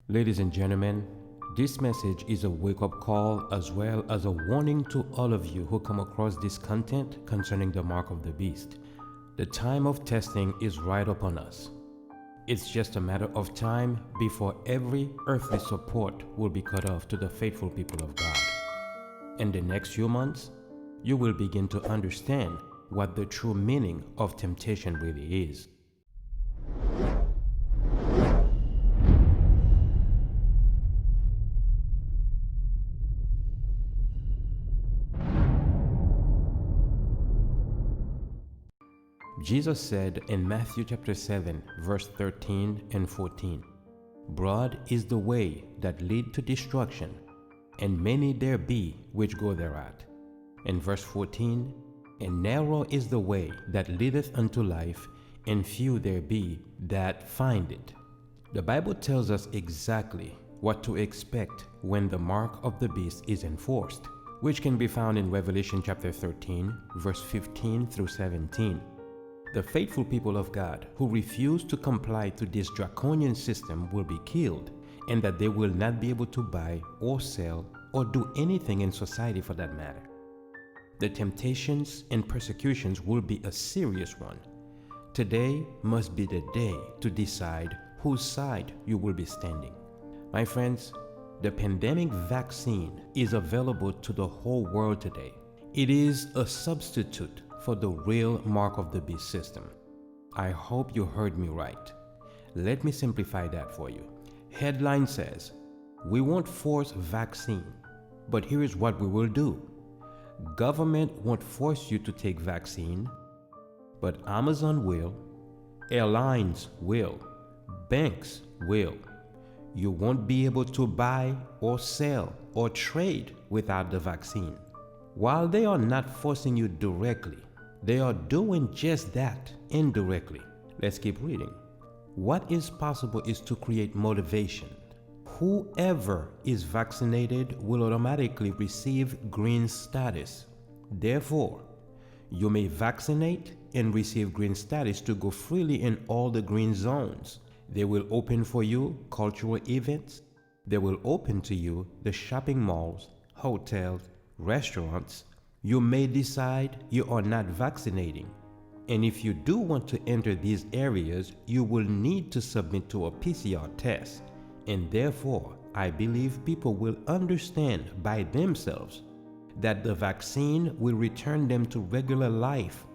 Ladies and gentlemen, this message is a wake-up call as well as a warning to all of you who come across this content concerning the mark of the beast. The time of testing is right upon us. It's just a matter of time before every earthly support will be cut off to the faithful people of God. In the next few months, you will begin to understand what the true meaning of temptation really is. Jesus said in Matthew chapter 7, verse 13 and 14, "Broad is the way that lead to destruction, and many there be which go thereat." In verse 14, "And narrow is the way that leadeth unto life, and few there be that find it." The Bible tells us exactly what to expect when the mark of the beast is enforced, which can be found in Revelation chapter 13, verse 15 through 17. The faithful people of God who refuse to comply to this draconian system will be killed, and that they will not be able to buy or sell or do anything in society for that matter. The temptations and persecutions will be a serious one. Today must be the day to decide whose side you will be standing. My friends, the pandemic vaccine is available to the whole world today. It is a substitute for the real mark of the beast system. I hope you heard me right. Let me simplify that for you. Headline says, "We won't force vaccine, but here is what we will do. Government won't force you to take vaccine, but Amazon will, airlines will, banks will. You won't be able to buy or sell or trade without the vaccine." While they are not forcing you directly, they are doing just that indirectly. Let's keep reading. What is possible is to create motivation. Whoever is vaccinated will automatically receive green status. Therefore, you may vaccinate and receive green status to go freely in all the green zones. They will open for you cultural events. They will open to you the shopping malls, hotels, restaurants. You may decide you are not vaccinating, and if you do want to enter these areas, you will need to submit to a PCR test, and therefore I believe people will understand by themselves that the vaccine will return them to regular life,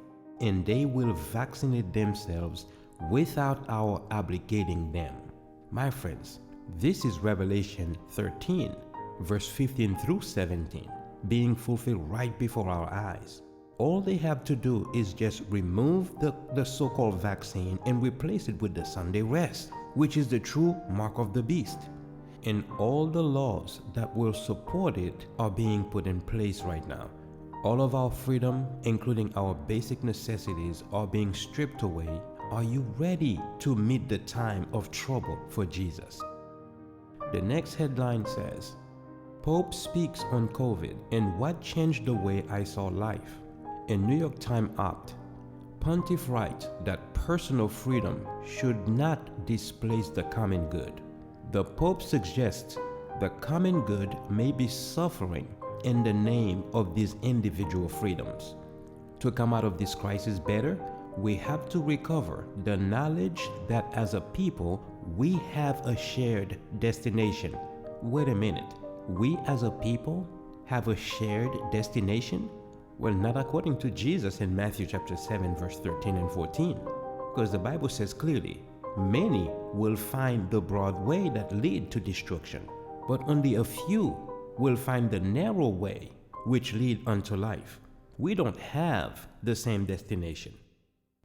and they will vaccinate themselves without our obligating them. My friends, this is Revelation 13, verse 15 through 17. Being fulfilled right before our eyes. All they have to do is just remove the so-called vaccine and replace it with the Sunday rest, which is the true mark of the beast. And all the laws that will support it are being put in place right now. All of our freedom, including our basic necessities, are being stripped away. Are you ready to meet the time of trouble for Jesus? The next headline says, "Pope speaks on COVID and what changed the way I saw life." In New York Times Opt, Pontiff writes that personal freedom should not displace the common good. The Pope suggests the common good may be suffering in the name of these individual freedoms. To come out of this crisis better, we have to recover the knowledge that as a people, we have a shared destination. Wait a minute. We as a people have a shared destination? Well, not according to Jesus in Matthew chapter 7, verse 13 and 14. Because the Bible says clearly, many will find the broad way that lead to destruction, but only a few will find the narrow way which lead unto life. We don't have the same destination.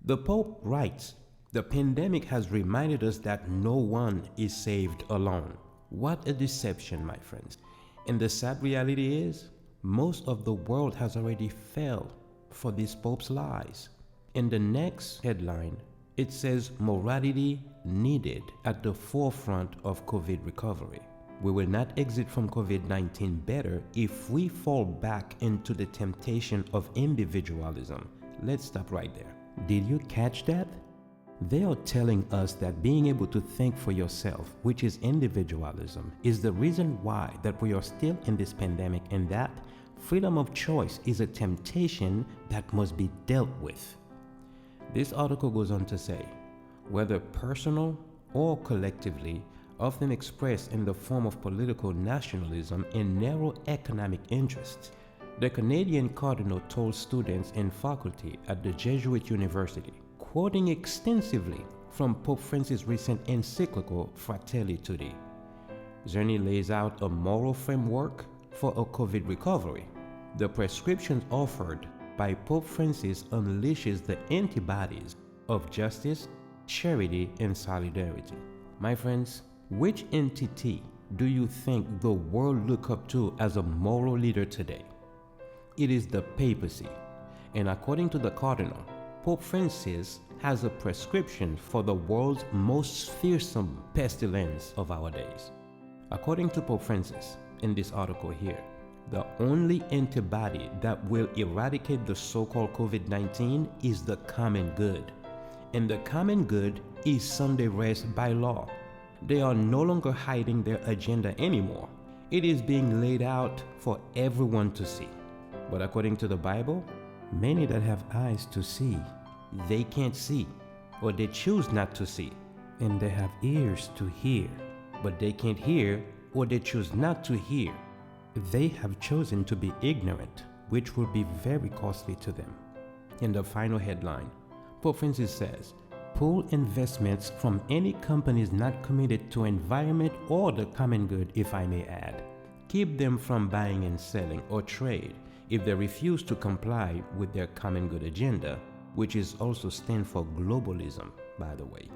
The Pope writes, "The pandemic has reminded us that no one is saved alone." What a deception, my friends. And the sad reality is, most of the world has already fell for this Pope's lies. In the next headline, it says morality needed at the forefront of COVID recovery. We will not exit from COVID-19 better if we fall back into the temptation of individualism. Let's stop right there. Did you catch that? They are telling us that being able to think for yourself, which is individualism, is the reason why that we are still in this pandemic, and that freedom of choice is a temptation that must be dealt with. This article goes on to say, whether personal or collectively, often expressed in the form of political nationalism and narrow economic interests, the Canadian cardinal told students and faculty at the Jesuit University, quoting extensively from Pope Francis' recent encyclical Fratelli Tutti. Czerny lays out a moral framework for a COVID recovery. The prescriptions offered by Pope Francis unleashes the antibodies of justice, charity, and solidarity. My friends, which entity do you think the world look up to as a moral leader today? It is the papacy. And according to the cardinal, Pope Francis has a prescription for the world's most fearsome pestilence of our days. According to Pope Francis, in this article here, the only antibody that will eradicate the so-called COVID-19 is the common good. And the common good is Sunday rest by law. They are no longer hiding their agenda anymore. It is being laid out for everyone to see. But according to the Bible, many that have eyes to see, they can't see, or they choose not to see. And they have ears to hear, but they can't hear, or they choose not to hear. They have chosen to be ignorant, which will be very costly to them. In the final headline, Pope Francis says, pull investments from any companies not committed to environment or the common good, if I may add. Keep them from buying and selling or trade if they refuse to comply with their common good agenda, which is also stand for globalism, by the way.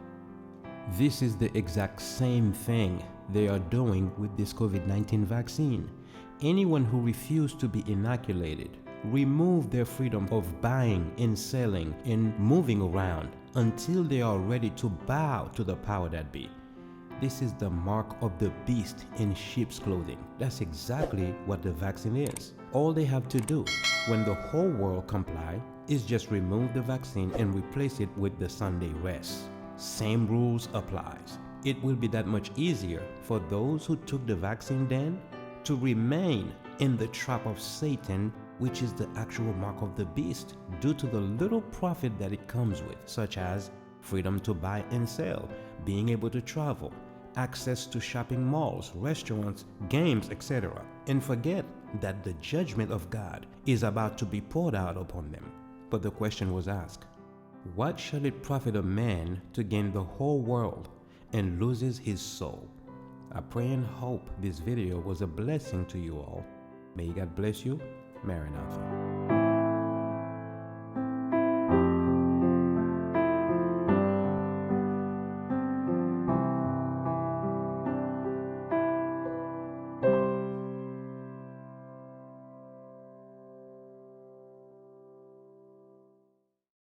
This is the exact same thing they are doing with this COVID-19 vaccine. Anyone who refused to be inoculated remove their freedom of buying and selling and moving around until they are ready to bow to the power that be. This is the mark of the beast in sheep's clothing. That's exactly what the vaccine is. All they have to do when the whole world comply is just remove the vaccine and replace it with the Sunday rest. Same rules applies. It will be that much easier for those who took the vaccine then to remain in the trap of Satan, which is the actual mark of the beast, due to the little profit that it comes with, such as freedom to buy and sell, being able to travel, access to shopping malls, restaurants, games, etc. And forget that the judgment of God is about to be poured out upon them. But the question was asked, what shall it profit a man to gain the whole world and loses his soul? I pray and hope this video was a blessing to you all. May God bless you. Maranatha.